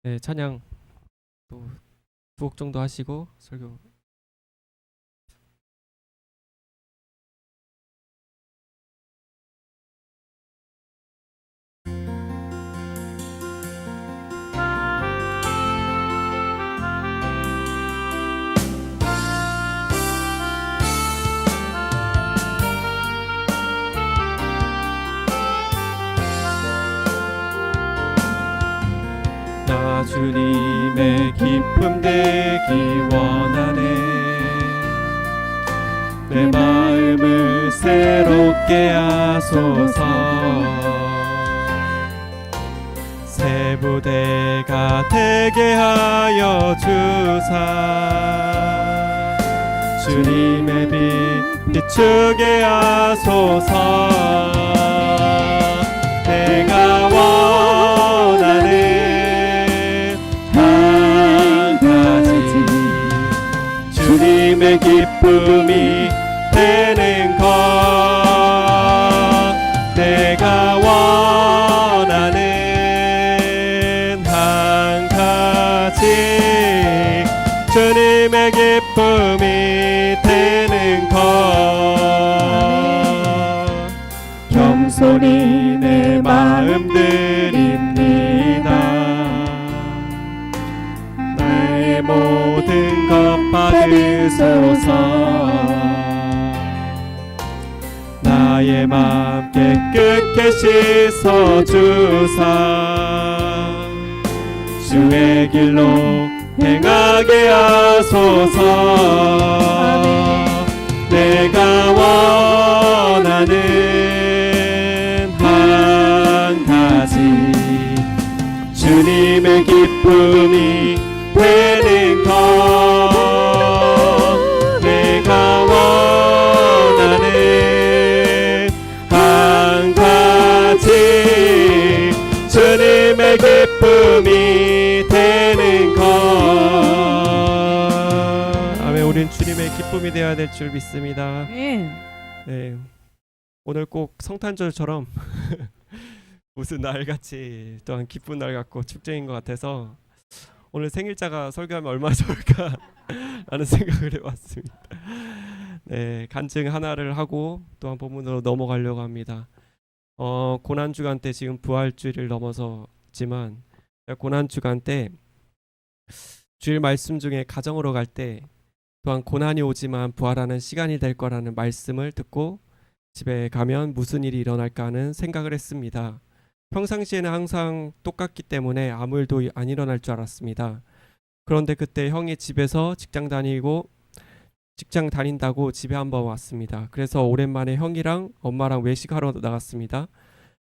네, 찬양 또 두 곡 정도 하시고 설교. 나 주님의 기쁨 되기 원하네. 내 마음을 새롭게 하소서. 새 부대가 되게 하여 주사. 주님의 빛 비추게 하소서. 내가 원하는 한 가지, 주님의 기쁨이 되는 것. 내가 원하는 한 가지, 주님의 기쁨이 되는 것. 겸손히 내 마음 드립니다. 나의 모든 것 받으소서. 나의 마음 깨끗게 씻어주사. 주의 길로 행하게 하소서. 내가 원하는 한 가지, 주님의 기쁨이 되는 것. 내가 원하는 한 가지, 주님의 기쁨이 되는 것. 아멘. 우린 주님의 기쁨이 되어야 될 줄 믿습니다. 네, 오늘 꼭 성탄절처럼 무슨 날같이 또한 기쁜 날 같고 축제인 것 같아서 오늘 생일자가 설교하면 얼마나 좋을까 라는 생각을 해봤습니다. 네, 간증 하나를 하고 또한 본문으로 넘어가려고 합니다. 고난주간 때 지금 부활주일을 넘어섰지만 고난주간 때 주일 말씀 중에 가정으로 갈 때 또한 고난이 오지만 부활하는 시간이 될 거라는 말씀을 듣고 집에 가면 무슨 일이 일어날까 하는 생각을 했습니다. 평상시에는 항상 똑같기 때문에 아무 일도 안 일어날 줄 알았습니다. 그런데 그때 형이 집에서 직장 다닌다고 집에 한번 왔습니다. 그래서 오랜만에 형이랑 엄마랑 외식하러 나갔습니다.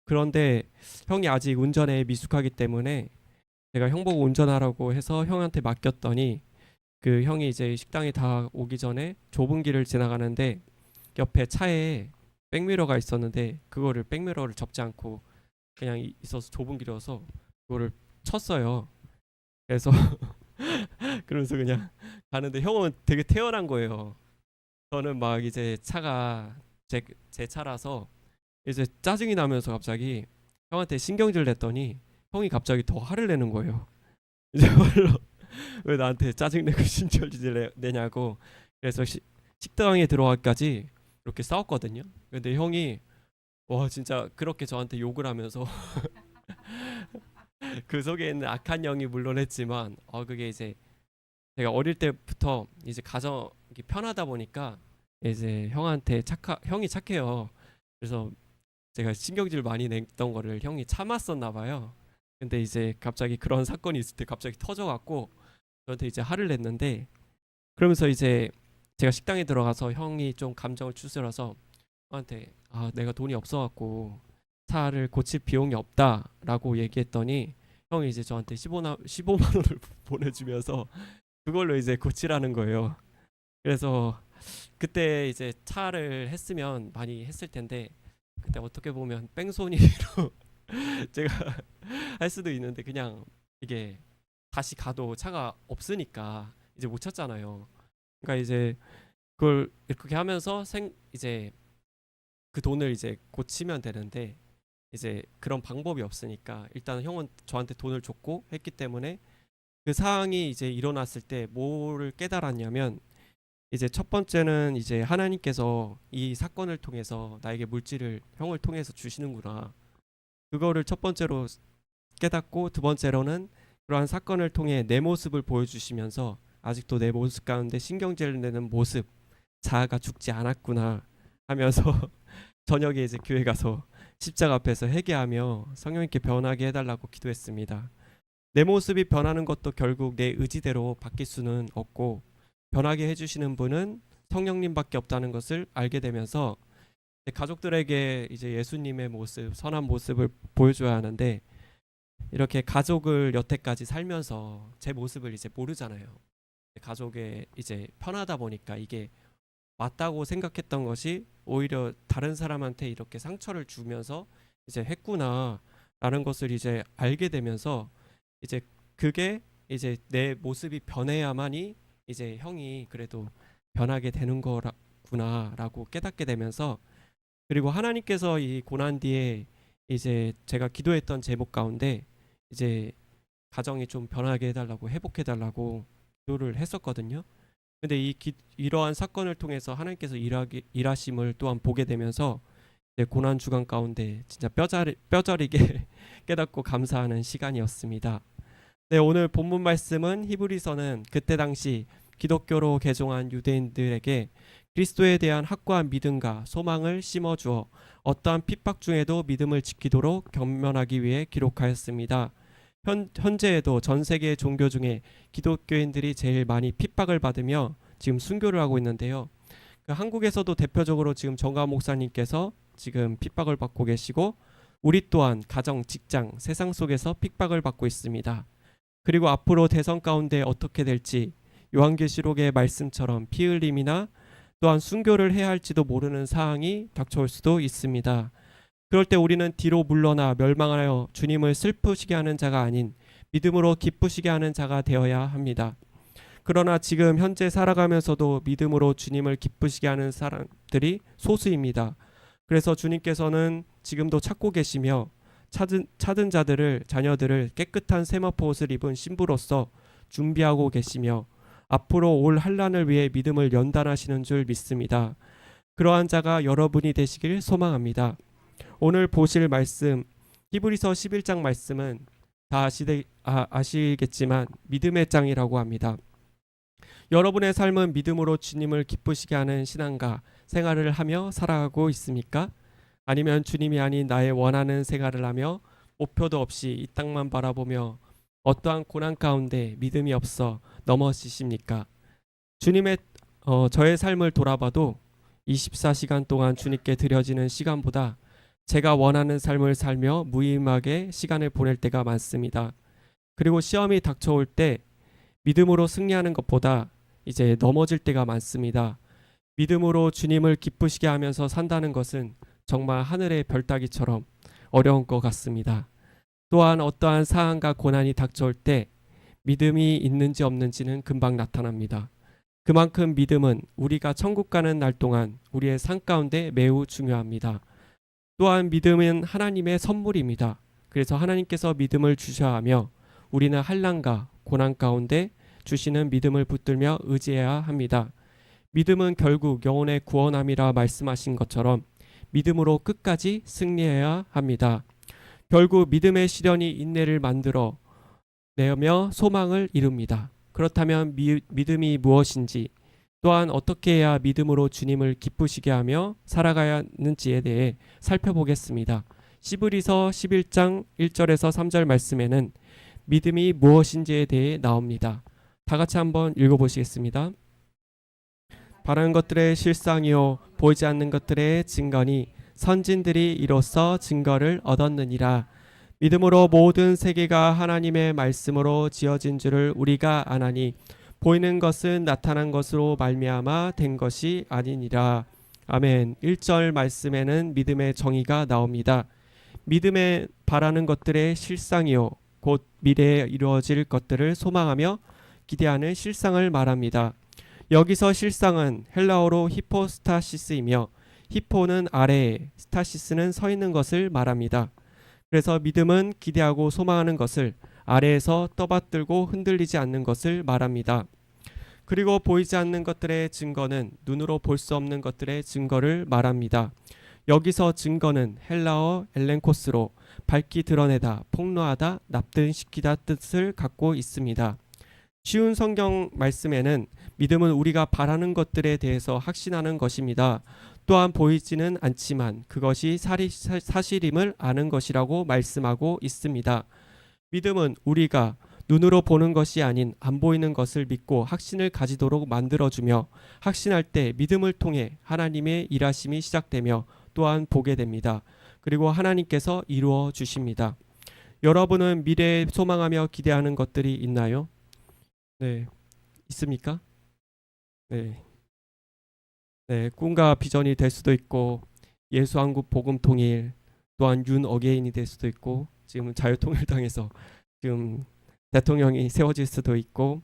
그런데 형이 아직 운전에 미숙하기 때문에 제가 형 보고 운전하라고 해서 형한테 맡겼더니 그 형이 이제 식당에 다 오기 전에 좁은 길을 지나가는데 옆에 차에 백미러가 있었는데 그거를 백미러를 접지 않고 그냥 있어서 좁은 길이어서 그거를 쳤어요. 그래서 그러면서 그냥 가는데 형은 되게 태연한 거예요. 저는 막 이제 차가 제 차라서 이제 짜증이 나면서 갑자기 형한테 신경질 냈더니 형이 갑자기 더 화를 내는 거예요. 이제 왜 나한테 짜증내고 신경질 내냐고. 그래서 식당에 들어가기까지 이렇게 싸웠거든요. 근데 형이 와 진짜 그렇게 저한테 욕을 하면서 그 속에 있는 악한 영이 물론 했지만 그게 이제 제가 어릴 때부터 이제 가정이 편하다 보니까 이제 형이 착해요. 그래서 제가 신경질 많이 냈던 거를 형이 참았었나 봐요. 근데 이제 갑자기 그런 사건이 있을 때 갑자기 터져갖고 저한테 이제 화를 냈는데, 그러면서 이제 제가 식당에 들어가서 형이 좀 감정을 추스려서 저한테 내가 돈이 없어갖고 차를 고칠 비용이 없다라고 얘기했더니 형이 이제 저한테 15만 원을 보내주면서 그걸로 이제 고치라는 거예요. 그래서 그때 이제 차를 했으면 많이 했을 텐데 그때 어떻게 보면 뺑소니로 제가 할 수도 있는데 그냥 이게 다시 가도 차가 없으니까 이제 못 찾잖아요. 그러니까 이제 그걸 이렇게 하면서 이제 그 돈을 이제 고치면 되는데 이제 그런 방법이 없으니까 일단 형은 저한테 돈을 줬고 했기 때문에 그 사항이 이제 일어났을 때 뭐를 깨달았냐면 이제 첫 번째는 이제 하나님께서 이 사건을 통해서 나에게 물질을 형을 통해서 주시는구나. 그거를 첫 번째로 깨닫고 두 번째로는 그러한 사건을 통해 내 모습을 보여주시면서 아직도 내 모습 가운데 신경질을 내는 모습, 자아가 죽지 않았구나 하면서 저녁에 이제 교회 가서 십자가 앞에서 회개하며 성령님께 변하게 해달라고 기도했습니다. 내 모습이 변하는 것도 결국 내 의지대로 바뀔 수는 없고 변하게 해주시는 분은 성령님밖에 없다는 것을 알게 되면서 가족들에게 이제 예수님의 모습, 선한 모습을 보여줘야 하는데 이렇게 가족을 여태까지 살면서 제 모습을 이제 모르잖아요. 가족에 이제 편하다 보니까 이게 맞다고 생각했던 것이 오히려 다른 사람한테 이렇게 상처를 주면서 이제 했구나라는 것을 이제 알게 되면서 이제 그게 이제 내 모습이 변해야만이 이제 형이 그래도 변하게 되는 거구나라고 깨닫게 되면서 그리고 하나님께서 이 고난 뒤에 이제 제가 기도했던 제목 가운데 이제 가정이 좀 변하게 해달라고 회복해달라고 기도를 했었거든요. 근데 이러한 사건을 통해서 하나님께서 일하심을 또한 보게 되면서 고난 주간 가운데 진짜 뼈저리게 깨닫고 감사하는 시간이었습니다. 네, 오늘 본문 말씀은 히브리서는 그때 당시 기독교로 개종한 유대인들에게 그리스도에 대한 확고한 믿음과 소망을 심어주어 어떠한 핍박 중에도 믿음을 지키도록 견면하기 위해 기록하였습니다. 현재에도 전 세계 종교 중에 기독교인들이 제일 많이 핍박을 받으며 지금 순교를 하고 있는데요. 한국에서도 대표적으로 지금 정가 목사님께서 지금 핍박을 받고 계시고 우리 또한 가정, 직장, 세상 속에서 핍박을 받고 있습니다. 그리고 앞으로 대선 가운데 어떻게 될지 요한계시록의 말씀처럼 피 흘림이나 또한 순교를 해야 할지도 모르는 사항이 닥쳐올 수도 있습니다. 그럴 때 우리는 뒤로 물러나 멸망하여 주님을 슬프시게 하는 자가 아닌 믿음으로 기쁘시게 하는 자가 되어야 합니다. 그러나 지금 현재 살아가면서도 믿음으로 주님을 기쁘시게 하는 사람들이 소수입니다. 그래서 주님께서는 지금도 찾고 계시며 찾은 자녀들을 깨끗한 세마포 옷을 입은 신부로서 준비하고 계시며 앞으로 올 환난을 위해 믿음을 연단하시는 줄 믿습니다. 그러한 자가 여러분이 되시길 소망합니다. 오늘 보실 말씀 히브리서 11장 말씀은 다 아시겠지만 믿음의 장이라고 합니다. 여러분의 삶은 믿음으로 주님을 기쁘시게 하는 신앙과 생활을 하며 살아가고 있습니까? 아니면 주님이 아닌 나의 원하는 생활을 하며 목표도 없이 이 땅만 바라보며 어떠한 고난 가운데 믿음이 없어 넘어지십니까? 저의 삶을 돌아봐도 24시간 동안 주님께 드려지는 시간보다 제가 원하는 삶을 살며 무의미하게 시간을 보낼 때가 많습니다. 그리고 시험이 닥쳐올 때 믿음으로 승리하는 것보다 이제 넘어질 때가 많습니다. 믿음으로 주님을 기쁘시게 하면서 산다는 것은 정말 하늘의 별 따기처럼 어려운 것 같습니다. 또한 어떠한 사항과 고난이 닥쳐올 때 믿음이 있는지 없는지는 금방 나타납니다. 그만큼 믿음은 우리가 천국 가는 날 동안 우리의 삶 가운데 매우 중요합니다. 또한 믿음은 하나님의 선물입니다. 그래서 하나님께서 믿음을 주셔야 하며 우리는 환난과 고난 가운데 주시는 믿음을 붙들며 의지해야 합니다. 믿음은 결국 영혼의 구원함이라 말씀하신 것처럼 믿음으로 끝까지 승리해야 합니다. 결국 믿음의 시련이 인내를 만들어 내며 소망을 이룹니다. 그렇다면 믿음이 무엇인지 또한 어떻게 해야 믿음으로 주님을 기쁘시게 하며 살아가야 하는지에 대해 살펴보겠습니다. 히브리서 11장 1절에서 3절 말씀에는 믿음이 무엇인지에 대해 나옵니다. 다 같이 한번 읽어보시겠습니다. 바라는 것들의 실상이요 보이지 않는 것들의 증거니 선진들이 이로써 증거를 얻었느니라. 믿음으로 모든 세계가 하나님의 말씀으로 지어진 줄을 우리가 아나니 보이는 것은 나타난 것으로 말미암아 된 것이 아니니라. 아멘. 1절 말씀에는 믿음의 정의가 나옵니다. 믿음에 바라는 것들의 실상이요 곧 미래에 이루어질 것들을 소망하며 기대하는 실상을 말합니다. 여기서 실상은 헬라어로 히포스타시스이며 히포는 아래에 스타시스는 서 있는 것을 말합니다. 그래서 믿음은 기대하고 소망하는 것을, 아래에서 떠받들고 흔들리지 않는 것을 말합니다. 그리고 보이지 않는 것들의 증거는 눈으로 볼 수 없는 것들의 증거를 말합니다. 여기서 증거는 헬라어 엘렌코스로 밝히 드러내다, 폭로하다, 납득시키다 뜻을 갖고 있습니다. 쉬운 성경 말씀에는 믿음은 우리가 바라는 것들에 대해서 확신하는 것입니다. 또한 보이지는 않지만 그것이 사실임을 아는 것이라고 말씀하고 있습니다. 믿음은 우리가 눈으로 보는 것이 아닌 안 보이는 것을 믿고 확신을 가지도록 만들어주며, 확신할 때 믿음을 통해 하나님의 일하심이 시작되며 또한 보게 됩니다. 그리고 하나님께서 이루어 주십니다. 여러분은 미래에 소망하며 기대하는 것들이 있나요? 네, 있습니까? 네, 네, 꿈과 비전이 될 수도 있고, 예수한국 복음 통일, 또한 윤 어게인이 될 수도 있고, 지금 자유통일당에서 지금 대통령이 세워질 수도 있고,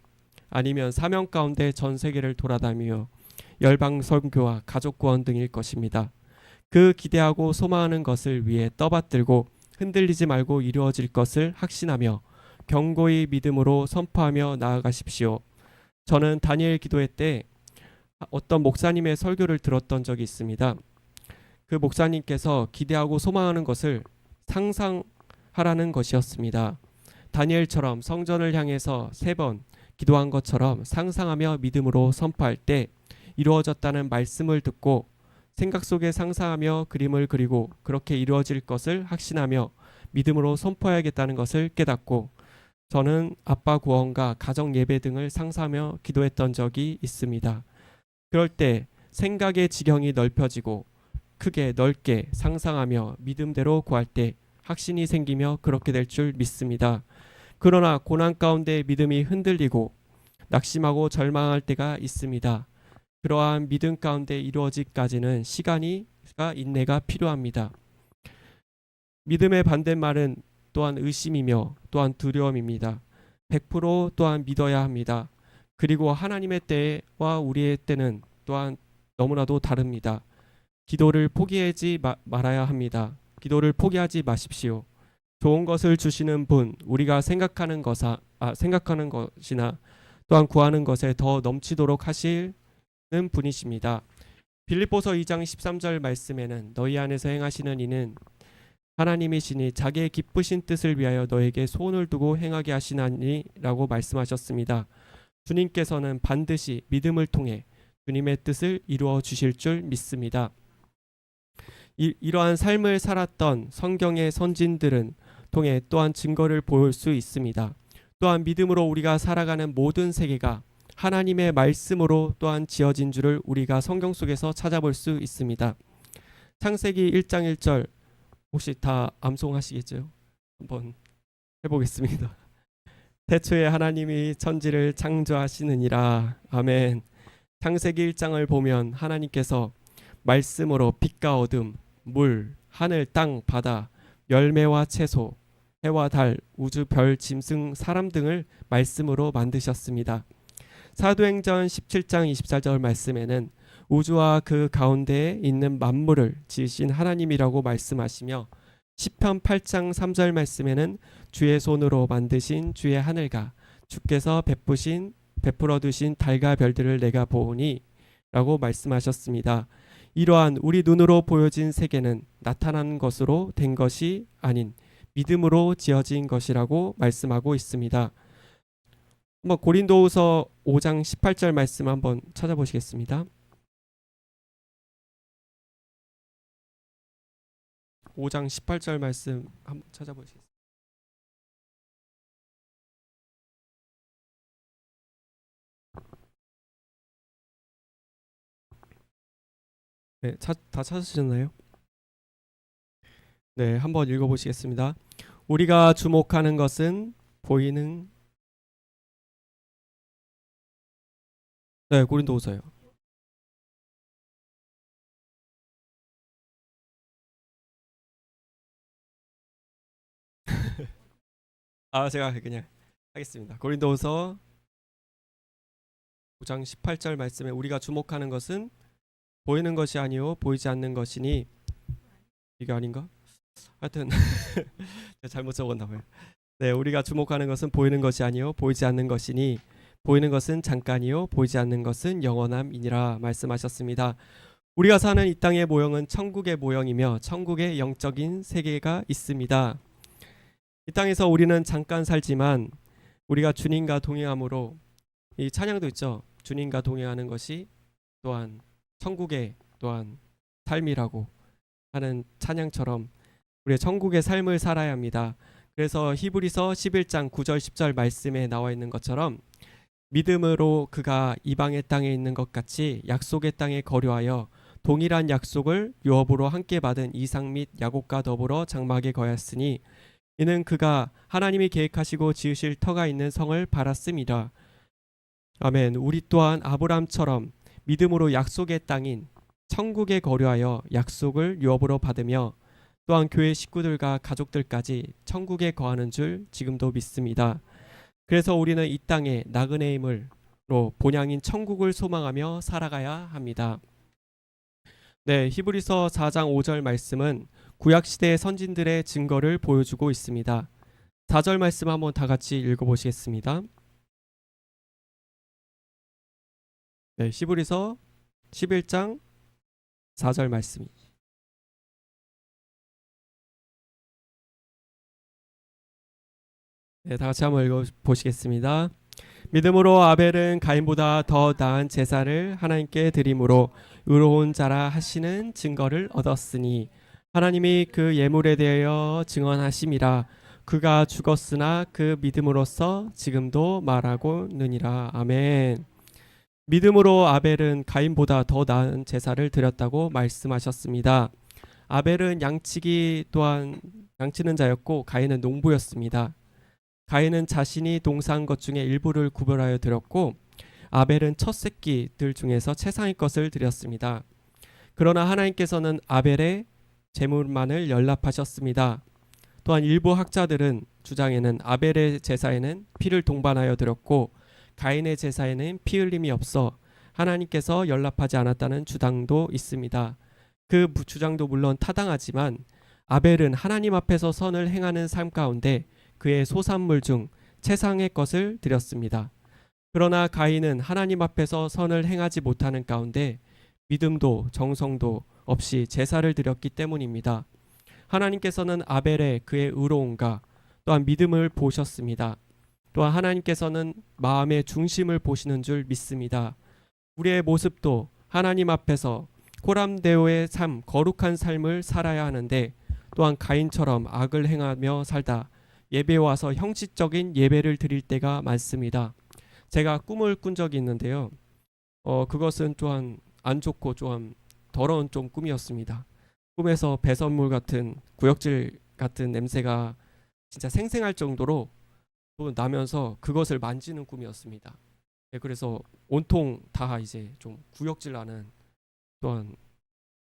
아니면 사명 가운데 전 세계를 돌아다니며 열방 선교와 가족 구원 등일 것입니다. 그 기대하고 소망하는 것을 위해 떠받들고 흔들리지 말고 이루어질 것을 확신하며 견고히 믿음으로 선포하며 나아가십시오. 저는 다니엘 기도회 때 어떤 목사님의 설교를 들었던 적이 있습니다. 그 목사님께서 기대하고 소망하는 것을 상상하라는 것이었습니다. 다니엘처럼 성전을 향해서 3번 기도한 것처럼 상상하며 믿음으로 선포할 때 이루어졌다는 말씀을 듣고 생각 속에 상상하며 그림을 그리고 그렇게 이루어질 것을 확신하며 믿음으로 선포해야겠다는 것을 깨닫고, 저는 아빠 구원과 가정 예배 등을 상상하며 기도했던 적이 있습니다. 그럴 때 생각의 지경이 넓혀지고 크게 넓게 상상하며 믿음대로 구할 때 확신이 생기며 그렇게 될 줄 믿습니다. 그러나 고난 가운데 믿음이 흔들리고 낙심하고 절망할 때가 있습니다. 그러한 믿음 가운데 이루어지기까지는 시간과 인내가 필요합니다. 믿음의 반대말은 또한 의심이며 또한 두려움입니다. 100% 또한 믿어야 합니다. 그리고 하나님의 때와 우리의 때는 또한 너무나도 다릅니다. 기도를 포기하지 말아야 합니다. 기도를 포기하지 마십시오. 좋은 것을 주시는 분, 우리가 생각하는 것이나 또한 구하는 것에 더 넘치도록 하시는 분이십니다. 빌립보서 2장 13절 말씀에는 너희 안에서 행하시는 이는 하나님이시니 자기의 기쁘신 뜻을 위하여 너에게 소원을 두고 행하게 하시나니 라고 말씀하셨습니다. 주님께서는 반드시 믿음을 통해 주님의 뜻을 이루어 주실 줄 믿습니다. 이러한 삶을 살았던 성경의 선진들은 통해 또한 증거를 볼 수 있습니다. 또한 믿음으로 우리가 살아가는 모든 세계가 하나님의 말씀으로 또한 지어진 줄을 우리가 성경 속에서 찾아볼 수 있습니다. 창세기 1장 1절 혹시 다 암송하시겠죠? 한번 해보겠습니다. 태초에 하나님이 천지를 창조하시느니라. 아멘. 창세기 1장을 보면 하나님께서 말씀으로 빛과 어둠, 물, 하늘, 땅, 바다, 열매와 채소, 해와 달, 우주, 별, 짐승, 사람 등을 말씀으로 만드셨습니다. 사도행전 17장 24절 말씀에는 우주와 그 가운데에 있는 만물을 지으신 하나님이라고 말씀하시며, 시편 8장 3절 말씀에는 주의 손으로 만드신 주의 하늘과 주께서 베풀어 두신 달과 별들을 내가 보오니 라고 말씀하셨습니다. 이러한 우리 눈으로 보여진 세계는 나타난 것으로 된 것이 아닌 믿음으로 지어진 것이라고 말씀하고 있습니다. 한번 고린도후서 5장 18절 말씀 한번 찾아보시겠습니다. 5장 18절 말씀 한번 찾아보시겠습니다. 네, 다 찾으셨나요? 네, 한번 읽어보시겠습니다. 우리가 주목하는 것은 보이는, 네, 고린도후서요. 제가 그냥 하겠습니다. 고린도후서 5장 18절 말씀에 우리가 주목하는 것은 보이는 것이 아니요 보이지 않는 것이니, 이게 아닌가? 하여튼 제가 잘못 적었나 봐요. 네, 우리가 주목하는 것은 보이는 것이 아니요 보이지 않는 것이니 보이는 것은 잠깐이요 보이지 않는 것은 영원함이니라 말씀하셨습니다. 우리가 사는 이 땅의 모형은 천국의 모형이며 천국의 영적인 세계가 있습니다. 이 땅에서 우리는 잠깐 살지만 우리가 주님과 동행함으로 이 찬양도 있죠. 주님과 동행하는 것이 또한 천국의 또한 삶이라고 하는 찬양처럼 우리의 천국의 삶을 살아야 합니다. 그래서 히브리서 11장 9절 10절 말씀에 나와 있는 것처럼 믿음으로 그가 이방의 땅에 있는 것 같이 약속의 땅에 거류하여 동일한 약속을 유업으로 함께 받은 이삭 및 야곱과 더불어 장막에 거했으니 이는 그가 하나님이 계획하시고 지으실 터가 있는 성을 바랐음이라. 아멘. 우리 또한 아브람처럼 믿음으로 약속의 땅인 천국에 거류하여 약속을 유업으로 받으며 또한 교회 식구들과 가족들까지 천국에 거하는 줄 지금도 믿습니다. 그래서 우리는 이 땅에 나그네 힘으로 본향인 천국을 소망하며 살아가야 합니다. 네, 히브리서 4장 5절 말씀은 구약 시대의 선진들의 증거를 보여주고 있습니다. 4절 말씀 한번 다 같이 읽어보시겠습니다. 네, 히브리서 11장 4절 말씀. 네, 다 같이 한번 읽어보시겠습니다. 믿음으로 아벨은 가인보다 더 나은 제사를 하나님께 드림으로 의로운 자라 하시는 증거를 얻었으니 하나님이 그 예물에 대하여 증언하심이라. 그가 죽었으나 그 믿음으로써 지금도 말하고 느니라. 아멘. 믿음으로 아벨은 가인보다 더 나은 제사를 드렸다고 말씀하셨습니다. 아벨은 양치기 또한 양치는 자였고 가인은 농부였습니다. 가인은 자신이 동사한 것 중에 일부를 구별하여 드렸고 아벨은 첫 새끼들 중에서 최상의 것을 드렸습니다. 그러나 하나님께서는 아벨의 제물만을 연락하셨습니다. 또한 일부 학자들은 주장에는 아벨의 제사에는 피를 동반하여 드렸고 가인의 제사에는 피 흘림이 없어 하나님께서 연락하지 않았다는 주장도 있습니다. 그 주장도 물론 타당하지만 아벨은 하나님 앞에서 선을 행하는 삶 가운데 그의 소산물 중 최상의 것을 드렸습니다. 그러나 가인은 하나님 앞에서 선을 행하지 못하는 가운데 믿음도 정성도 없이 제사를 드렸기 때문입니다. 하나님께서는 아벨의 그의 의로움과 또한 믿음을 보셨습니다. 또한 하나님께서는 마음의 중심을 보시는 줄 믿습니다. 우리의 모습도 하나님 앞에서 코람데오의 삶, 거룩한 삶을 살아야 하는데 또한 가인처럼 악을 행하며 살다 예배에 와서 형식적인 예배를 드릴 때가 많습니다. 제가 꿈을 꾼 적이 있는데요. 그것은 또한 안 좋고 좀 더러운 좀 꿈이었습니다. 꿈에서 배설물 같은 구역질 같은 냄새가 진짜 생생할 정도로 또 나면서 그것을 만지는 꿈이었습니다. 네, 그래서 온통 다 이제 좀 구역질 나는 또한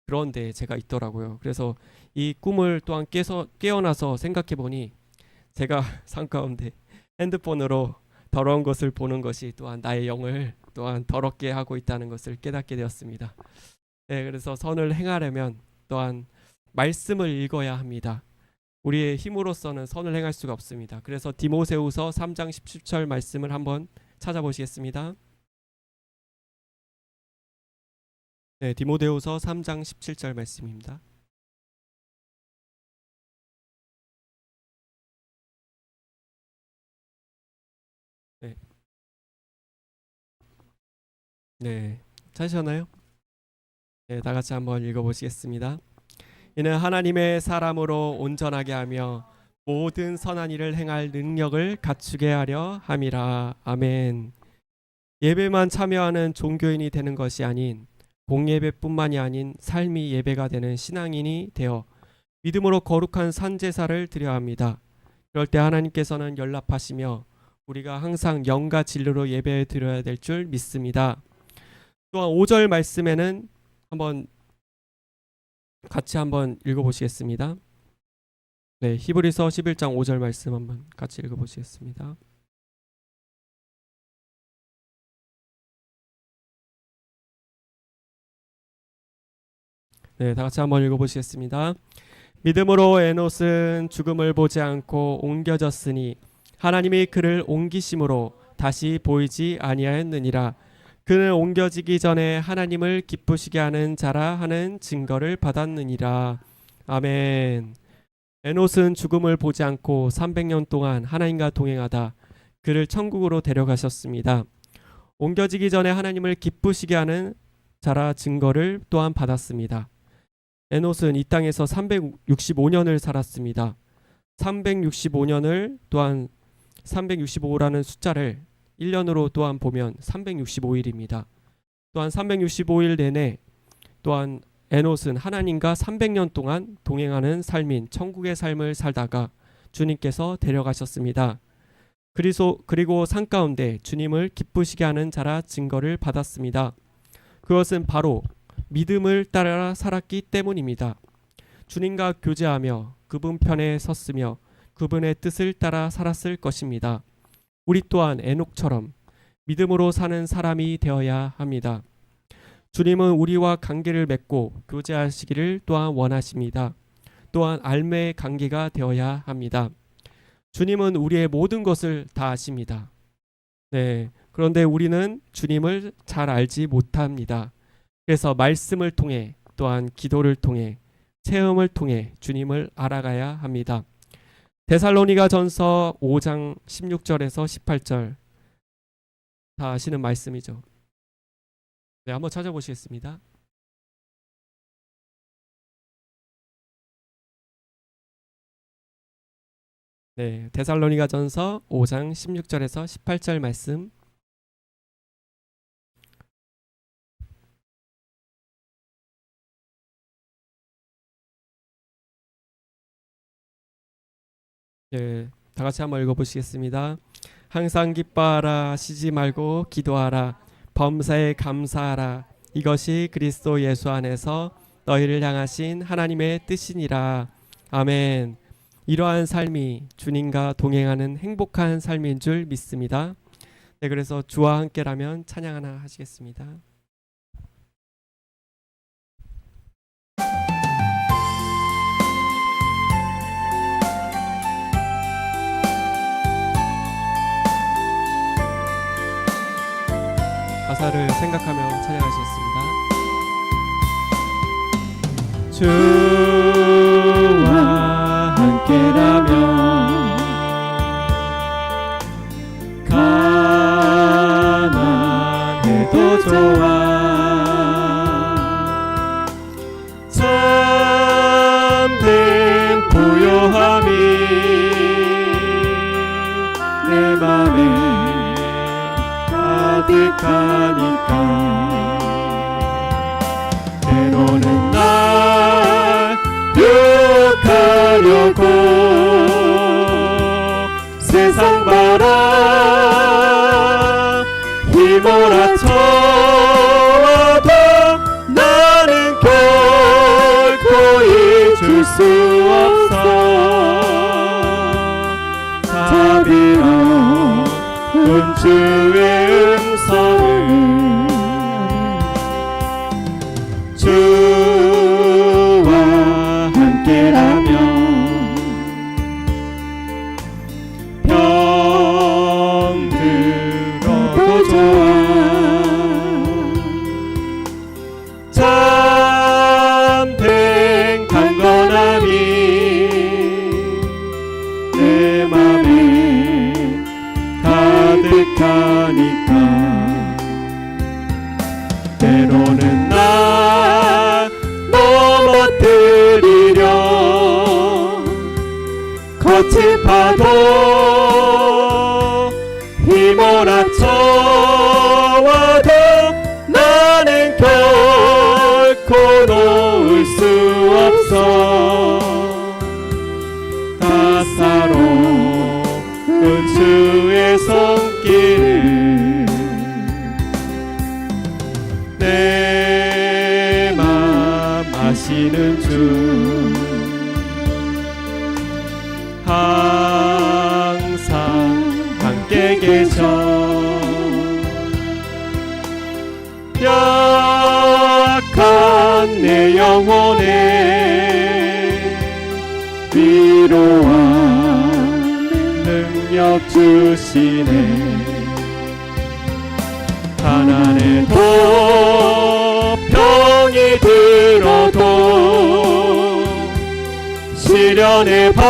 그런 데 제가 있더라고요. 그래서 이 꿈을 또한 깨어나서 생각해 보니 제가 삶 가운데 핸드폰으로 더러운 것을 보는 것이 또한 나의 영을 또한 더럽게 하고 있다는 것을 깨닫게 되었습니다. 네, 그래서 선을 행하려면 또한 말씀을 읽어야 합니다. 우리의 힘으로서는 선을 행할 수가 없습니다. 그래서 디모세후서 3장 17절 말씀을 한번 찾아보시겠습니다. 네, 디모데후서 3장 17절 말씀입니다. 네, 네, 찾으셨나요? 네, 다 같이 한번 읽어보시겠습니다. 이는 하나님의 사람으로 온전하게 하며 모든 선한 일을 행할 능력을 갖추게 하려 함이라. 아멘. 예배만 참여하는 종교인이 되는 것이 아닌 공예배뿐만이 아닌 삶이 예배가 되는 신앙인이 되어 믿음으로 거룩한 산제사를 드려야 합니다. 그럴 때 하나님께서는 연락하시며 우리가 항상 영과 진리로 예배 드려야 될 줄 믿습니다. 또한 5절 말씀에는 한번 같이 한번 읽어보시겠습니다. 네, 히브리서 11장 5절 말씀 한번 같이 읽어보시겠습니다. 네, 다 같이 한번 읽어보시겠습니다. 믿음으로 에노스는 죽음을 보지 않고 옮겨졌으니 하나님이 그를 옮기심으로 다시 보이지 아니하였느니라. 그는 옮겨지기 전에 하나님을 기쁘시게 하는 자라 하는 증거를 받았느니라. 아멘. 에노스는 죽음을 보지 않고 300년 동안 하나님과 동행하다 그를 천국으로 데려가셨습니다. 옮겨지기 전에 하나님을 기쁘시게 하는 자라 증거를 또한 받았습니다. 에노스는 이 땅에서 365년을 살았습니다. 365년을 또한 365라는 숫자를 1년으로 또한 보면 365일입니다. 또한 365일 내내 또한 에노스는 하나님과 300년 동안 동행하는 삶인 천국의 삶을 살다가 주님께서 데려가셨습니다. 그리고 산 가운데 주님을 기쁘시게 하는 자라 증거를 받았습니다. 그것은 바로 믿음을 따라 살았기 때문입니다. 주님과 교제하며 그분 편에 섰으며 그분의 뜻을 따라 살았을 것입니다. 우리 또한 에녹처럼 믿음으로 사는 사람이 되어야 합니다. 주님은 우리와 관계를 맺고 교제하시기를 또한 원하십니다. 또한 알매의 관계가 되어야 합니다. 주님은 우리의 모든 것을 다 아십니다. 네, 그런데 우리는 주님을 잘 알지 못합니다. 그래서 말씀을 통해 또한 기도를 통해 체험을 통해 주님을 알아가야 합니다. 데살로니가전서 5장 16절에서 18절 다 아시는 말씀이죠. 네, 한번 찾아보시겠습니다. 네, 데살로니가전서 5장 16절에서 18절 말씀. 네, 다 같이 한번 읽어보시겠습니다. 항상 기뻐하라, 쉬지 말고 기도하라, 범사에 감사하라. 이것이 그리스도 예수 안에서 너희를 향하신 하나님의 뜻이니라. 아멘. 이러한 삶이 주님과 동행하는 행복한 삶인 줄 믿습니다. 네, 그래서 주와 함께라면 찬양 하나 하시겠습니다. 가사를 생각하며 찬양하시겠습니다. 주와 함께라면 가난해도 좋아. 참된 부요함이 내 맘에 가득하니까 때로는 날 욕하려고 세상 바람 휘몰아쳐와도 나는 결코 잊을 수 없어. 자비로운 주의 음성을 주와 함께라면 병들어도 좋아. 참된 강건함이 내 맘에 가득하니까 때로는 나 넘어뜨리려 거친 파도 휘몰아쳐와도 나는 결코 놓을 수 없어. 다사로운 주의 손길을 내 맘 아시는 주 항상 함께 계셔. 약한 내 영혼에 위로하는 능력 주시네. 가난해도 병이 들어도 시련의 밤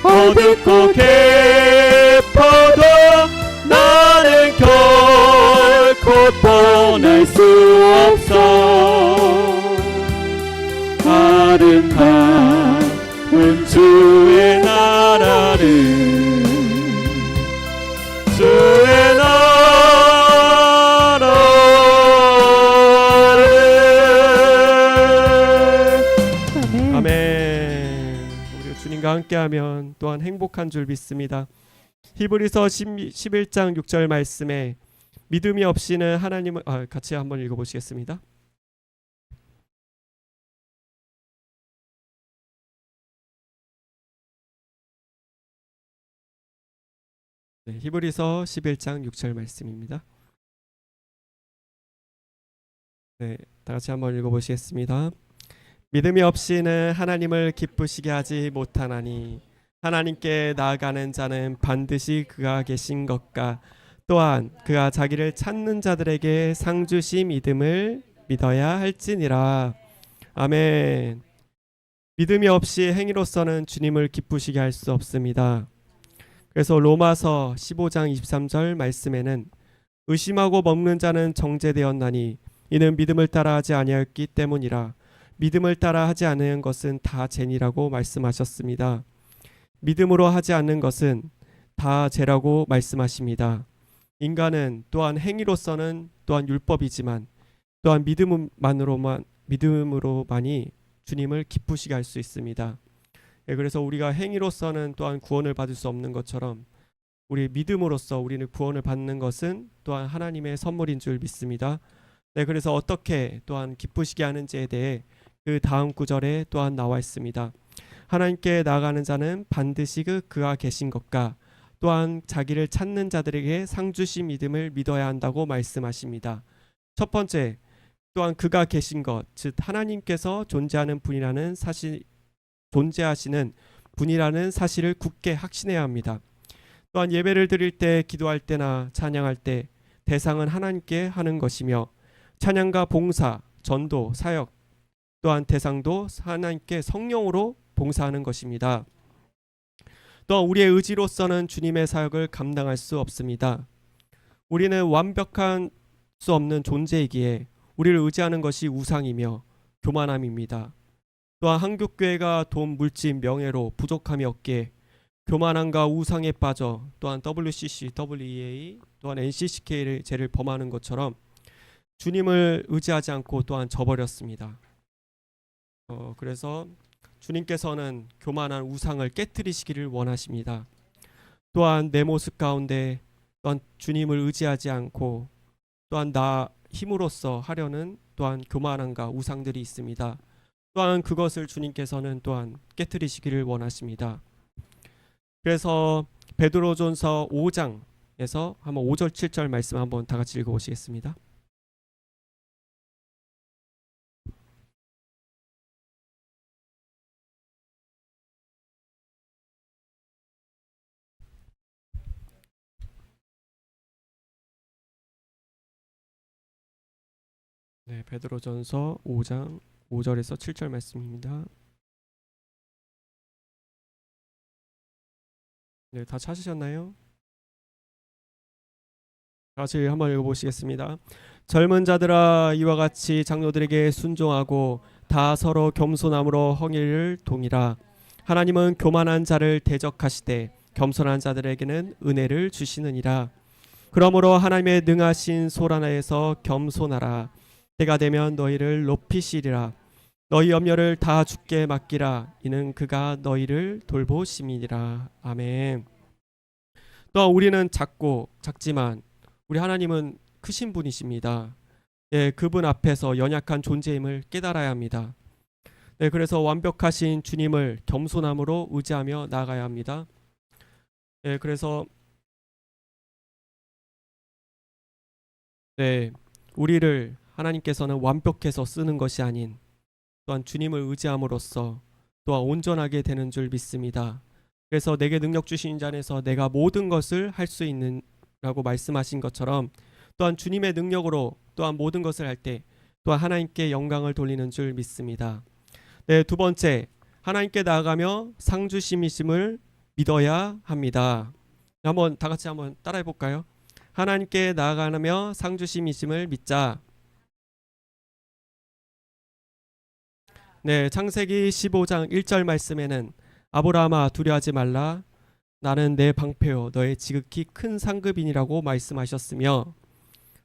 어둡고 깊어도 나는 결코 떠날 수 없어. 아름다운 주의 나라를, 주의 나라를. 아멘. 우리 주님과 함께하면 또한 행복한 줄 믿습니다. 히브리서 11장 6절 말씀에 믿음이 없이는 하나님을 같이 한번 읽어보시겠습니다. 네, 히브리서 11장 6절 말씀입니다. 네, 다 같이 한번 읽어보시겠습니다. 믿음이 없이는 하나님을 기쁘시게 하지 못하나니 하나님께 나아가는 자는 반드시 그가 계신 것과 또한 그가 자기를 찾는 자들에게 상 주심 믿음을 믿어야 할지니라. 아멘. 믿음이 없이 행위로서는 주님을 기쁘시게 할 수 없습니다. 그래서 로마서 15장 23절 말씀에는 의심하고 먹는 자는 정죄되었나니 이는 믿음을 따라 하지 아니하였기 때문이라. 믿음을 따라 하지 않은 것은 다 죄니라고 말씀하셨습니다. 믿음으로 하지 않는 것은 다 죄라고 말씀하십니다. 인간은 또한 행위로서는 또한 율법이지만 또한 믿음으로만이 주님을 기쁘시게 할 수 있습니다. 그래서 우리가 행위로서는 또한 구원을 받을 수 없는 것처럼 우리 믿음으로써 우리는 구원을 받는 것은 또한 하나님의 선물인 줄 믿습니다. 네, 그래서 어떻게 또한 기쁘시게 하는지에 대해 그 다음 구절에 또한 나와 있습니다. 하나님께 나아가는 자는 반드시 그가 계신 것과 또한 자기를 찾는 자들에게 상 주신 믿음을 믿어야 한다고 말씀하십니다. 첫 번째, 또한 그가 계신 것, 즉 하나님께서 존재하시는 분이라는 사실을 굳게 확신해야 합니다. 또한 예배를 드릴 때, 기도할 때나 찬양할 때 대상은 하나님께 하는 것이며 찬양과 봉사, 전도, 사역 또한 대상도 하나님께 성령으로 봉사하는 것입니다. 또한 우리의 의지로서는 주님의 사역을 감당할 수 없습니다. 우리는 완벽한 수 없는 존재이기에 우리를 의지하는 것이 우상이며 교만함입니다. 또한 한국교회가 돈, 물질, 명예로 부족함이 없기에 교만함과 우상에 빠져 또한 WCC, WEA, 또한 NCCK의 죄를 범하는 것처럼 주님을 의지하지 않고 또한 저버렸습니다. 그래서 주님께서는 교만한 우상을 깨뜨리시기를 원하십니다. 또한 내 모습 가운데 또한 주님을 의지하지 않고 또한 나 힘으로써 하려는 또한 교만함과 우상들이 있습니다. 또한 그것을 주님께서는 또한 깨뜨리시기를 원하십니다. 그래서 베드로전서 5장에서 한번 5절 7절 말씀 한번 다 같이 읽어보시겠습니다. 네, 베드로전서 5장 5절에서 7절 말씀입니다. 네, 다 찾으셨나요? 같이 한번 읽어보시겠습니다. 젊은 자들아, 이와 같이 장로들에게 순종하고 다 서로 겸손함으로 행위를 동이라. 하나님은 교만한 자를 대적하시되 겸손한 자들에게는 은혜를 주시느니라. 그러므로 하나님의 능하신 소란에서 겸손하라. 때가 되면 너희를 높이시리라. 너희 염려를 다 주께 맡기라. 이는 그가 너희를 돌보심이니라. 아멘. 또 우리는 작지만 우리 하나님은 크신 분이십니다. 네, 그분 앞에서 연약한 존재임을 깨달아야 합니다. 네, 그래서 완벽하신 주님을 겸손함으로 의지하며 나아가야 합니다. 네, 그래서 우리를 하나님께서는 완벽해서 쓰는 것이 아닌 또한 주님을 의지함으로써 또한 온전하게 되는 줄 믿습니다. 그래서 내게 능력 주신 자 안에서 내가 모든 것을 할 수 있는 라고 말씀하신 것처럼 또한 주님의 능력으로 또한 모든 것을 할 때 또한 하나님께 영광을 돌리는 줄 믿습니다. 네, 두 번째, 하나님께 나아가며 상 주심이심을 믿어야 합니다. 한번 다 같이 한번 따라해 볼까요? 하나님께 나아가며 상 주심이심을 믿자. 네, 창세기 15장 1절 말씀에는 아브라함아 두려워하지 말라 나는 내 방패요 너의 지극히 큰 상급이니라고 말씀하셨으며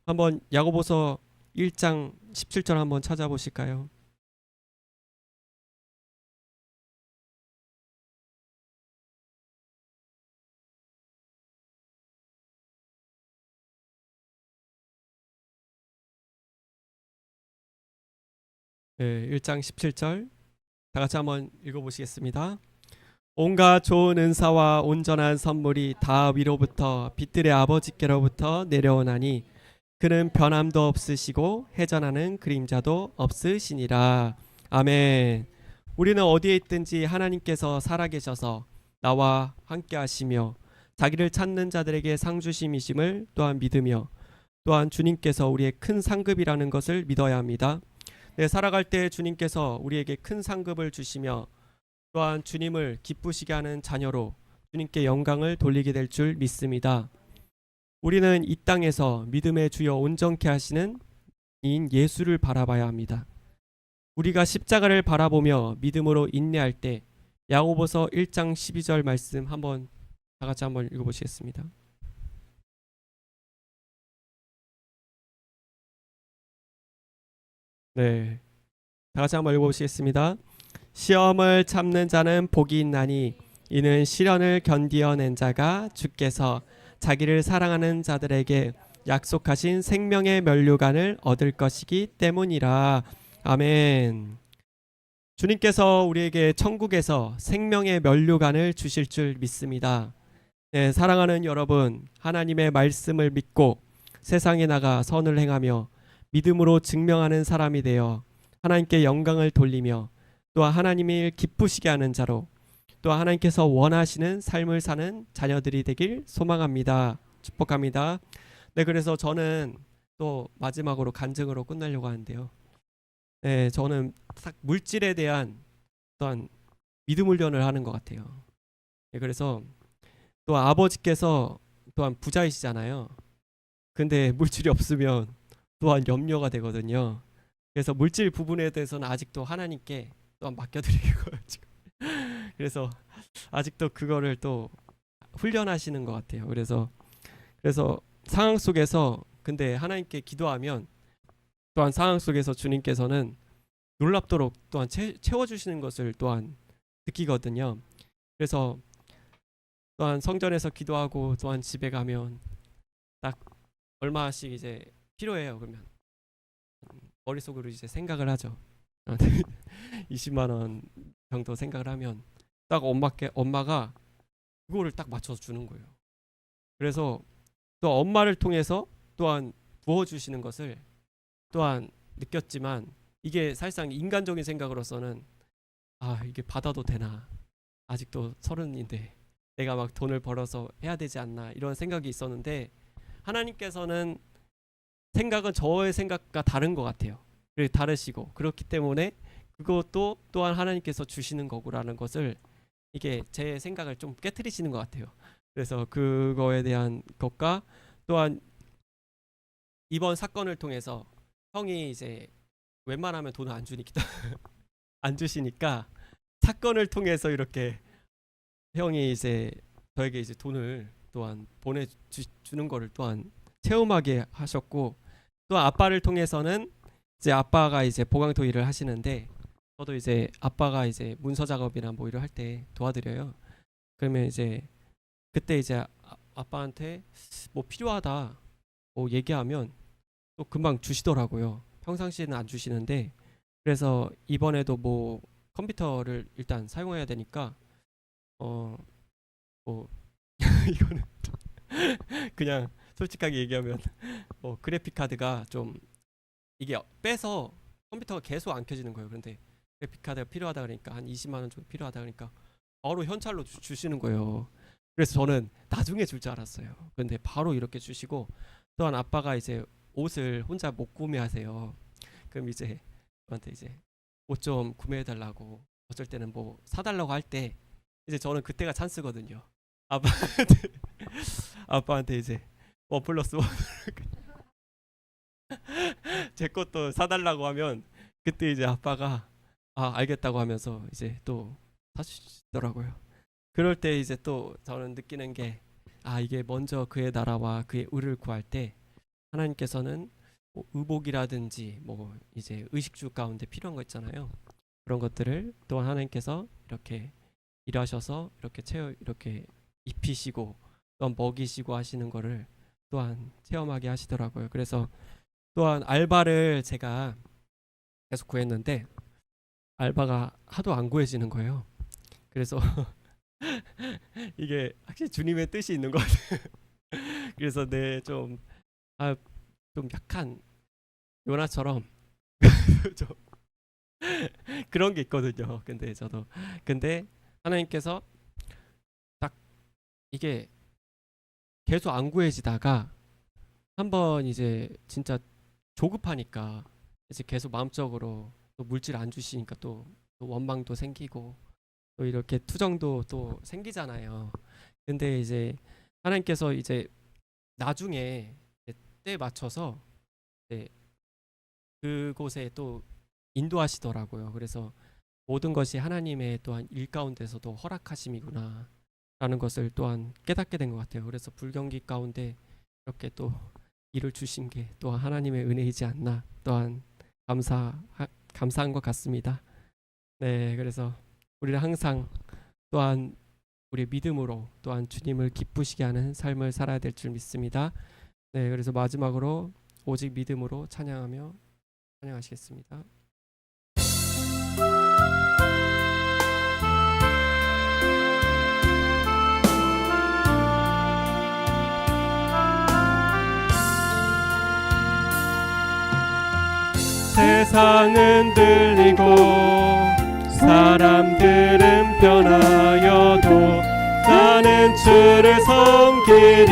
한번 야고보서 1장 17절 한번 찾아보실까요? 네, 1장 17절 다 같이 한번 읽어보시겠습니다. 온갖 좋은 은사와 온전한 선물이 다 위로부터 빛들의 아버지께로부터 내려오나니 그는 변함도 없으시고 회전하는 그림자도 없으시니라. 아멘. 우리는 어디에 있든지 하나님께서 살아계셔서 나와 함께 하시며 자기를 찾는 자들에게 상 주심이심을 또한 믿으며 또한 주님께서 우리의 큰 상급이라는 것을 믿어야 합니다. 네, 살아갈 때 주님께서 우리에게 큰 상급을 주시며 또한 주님을 기쁘시게 하는 자녀로 주님께 영광을 돌리게 될 줄 믿습니다. 우리는 이 땅에서 믿음의 주여 온전케 하시는 이인 예수를 바라봐야 합니다. 우리가 십자가를 바라보며 믿음으로 인내할 때 야고보서 1장 12절 말씀 한번 다 같이 한번 읽어보시겠습니다. 네, 다 같이 한번 읽어보시겠습니다. 시험을 참는 자는 복이 있나니 이는 시련을 견디어낸 자가 주께서 자기를 사랑하는 자들에게 약속하신 생명의 면류관을 얻을 것이기 때문이라. 아멘. 주님께서 우리에게 천국에서 생명의 면류관을 주실 줄 믿습니다. 네, 사랑하는 여러분, 하나님의 말씀을 믿고 세상에 나가 선을 행하며 믿음으로 증명하는 사람이 되어 하나님께 영광을 돌리며 또한 하나님을 기쁘시게 하는 자로 또한 하나님께서 원하시는 삶을 사는 자녀들이 되길 소망합니다. 축복합니다. 네, 그래서 저는 또 마지막으로 간증으로 끝내려고 하는데요. 네, 저는 딱 물질에 대한 또한 믿음 훈련을 하는 것 같아요. 네, 그래서 또 아버지께서 또한 부자이시잖아요. 근데 물질이 없으면 또한 염려가 되거든요. 그래서 물질 부분에 대해서는 아직도 하나님께 또한 맡겨드리고요. 지금. 그래서 아직도 그거를 또 훈련하시는 것 같아요. 그래서 상황 속에서 근데 하나님께 기도하면 또한 상황 속에서 주님께서는 놀랍도록 또한 채워주시는 것을 또한 느끼거든요. 그래서 또한 성전에서 기도하고 또한 집에 가면 딱 얼마씩 이제 필요해요. 그러면 머릿속으로 이제 생각을 하죠. 20만 원 정도 생각을 하면 딱 엄마가 그거를 딱 맞춰서 주는 거예요. 그래서 또 엄마를 통해서 또한 부어주시는 것을 또한 느꼈지만 이게 사실상 인간적인 생각으로서는 아 이게 받아도 되나 아직도 30인데 내가 막 돈을 벌어서 해야 되지 않나 이런 생각이 있었는데 하나님께서는 생각은 저의 생각과 다른 것 같아요. 그리고 다르시고 그렇기 때문에 그것도 또한 하나님께서 주시는 거구라는 것을 이게 제 생각을 좀 깨트리시는 것 같아요. 그래서 그거에 대한 것과 또한 이번 사건을 통해서 형이 이제 웬만하면 돈을 안 주니까 안 주시니까 사건을 통해서 이렇게 형이 이제 저에게 이제 돈을 또한 보내주는 거를 또한 체험하게 하셨고 또 아빠를 통해서는 이제 아빠가 이제 보강토 일을 하시는데 저도 이제 아빠가 이제 문서 작업이나 뭐 일을 할 때 도와드려요. 그러면 이제 그때 이제 아빠한테 뭐 필요하다 뭐 얘기하면 또 금방 주시더라고요. 평상시에는 안 주시는데 그래서 이번에도 뭐 컴퓨터를 일단 사용해야 되니까 뭐 이거는 그냥 솔직하게 얘기하면 그래픽 카드가 좀 이게 빼서 컴퓨터가 계속 안 켜지는 거예요. 그런데 데비카드가 필요하다 그러니까 한 20만 원 정도 필요하다 그러니까 바로 현찰로 주시는 거예요. 그래서 저는 나중에 줄 줄 알았어요. 근데 바로 이렇게 주시고, 또한 아빠가 이제 옷을 혼자 못 구매하세요. 그럼 이제 저한테 이제 옷 좀 구매해 달라고, 어쩔 때는 뭐 사달라고 할 때 이제 저는 그때가 찬스거든요. 아빠한테 아빠한테 이제 1+1 제 것도 사달라고 하면 그때 이제 아빠가 알겠다고 하면서 이제 또 사주시더라고요. 그럴 때 이제 또 저는 느끼는 게, 이게 먼저 그의 나라와 그의 의를 구할 때 하나님께서는 뭐 의복이라든지 뭐 이제 의식주 가운데 필요한 거 있잖아요. 그런 것들을 또한 하나님께서 이렇게 일하셔서 이렇게 이렇게 입히시고 또한 먹이시고 하시는 거를 또한 체험하게 하시더라고요. 그래서 또한 알바를 제가 계속 구했는데 알바가 하도 안 구해지는 거예요. 그래서 이게 확실히 주님의 뜻이 있는 것 같아요. 그래서 좀 약한 요나처럼 좀 그런 게 있거든요. 근데 하나님께서 딱 이게 계속 안 구해지다가 한번 이제 진짜 조급하니까 이제 계속 마음적으로 또 물질 안 주시니까 또 원망도 생기고 또 이렇게 투정도 또 생기잖아요. 근데 이제 하나님께서 이제 나중에 때에 맞춰서 이제 그곳에 또 인도하시더라고요. 그래서 모든 것이 하나님의 또한 일 가운데서도 허락하심이구나 라는 것을 또한 깨닫게 된 것 같아요. 그래서 불경기 가운데 이렇게 또 일을 주신 게 또한 하나님의 은혜이지 않나, 또한 감사한 것 같습니다. 네, 그래서 우리는 항상 또한 우리의 믿음으로 또한 주님을 기쁘시게 하는 삶을 살아야 될 줄 믿습니다. 네, 그래서 마지막으로 오직 믿음으로 찬양하시겠습니다. 세상은 들리고 사람들은 변하여도 나는 주를 섬기리.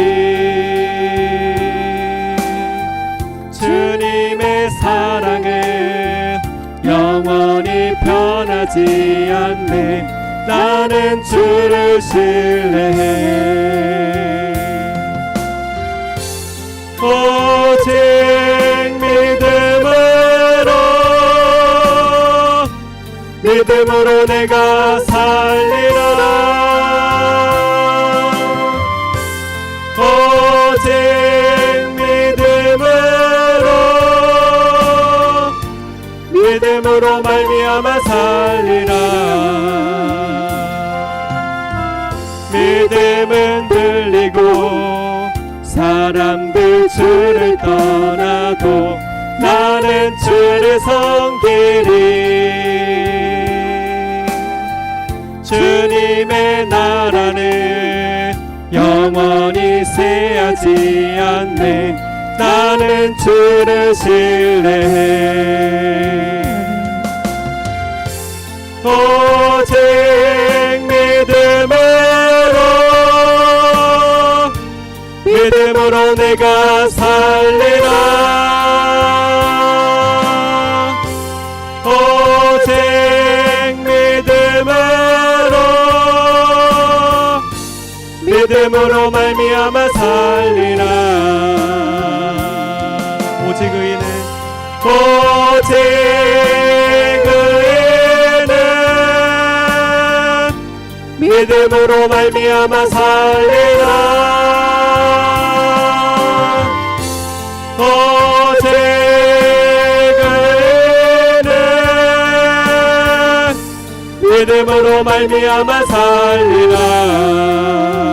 주님의 사랑은 영원히 변하지 않네. 나는 주를 신뢰해. 오직 믿음으로 내가 살리라. 오직 믿음으로 말미암아 살리라. 믿음은 들리고 사람들 주를 떠나도 나는 주를 섬기리. 주님의 나라는 영원히 쇠하지 않네. 나는 주를 신뢰해. 오직 믿음으로 내가 살리라. 오직 믿음으로 말미암아 살리라. 오직 의인은 믿음으로 말미암아 살리라. 오직 믿음으로 말미암아 살리라.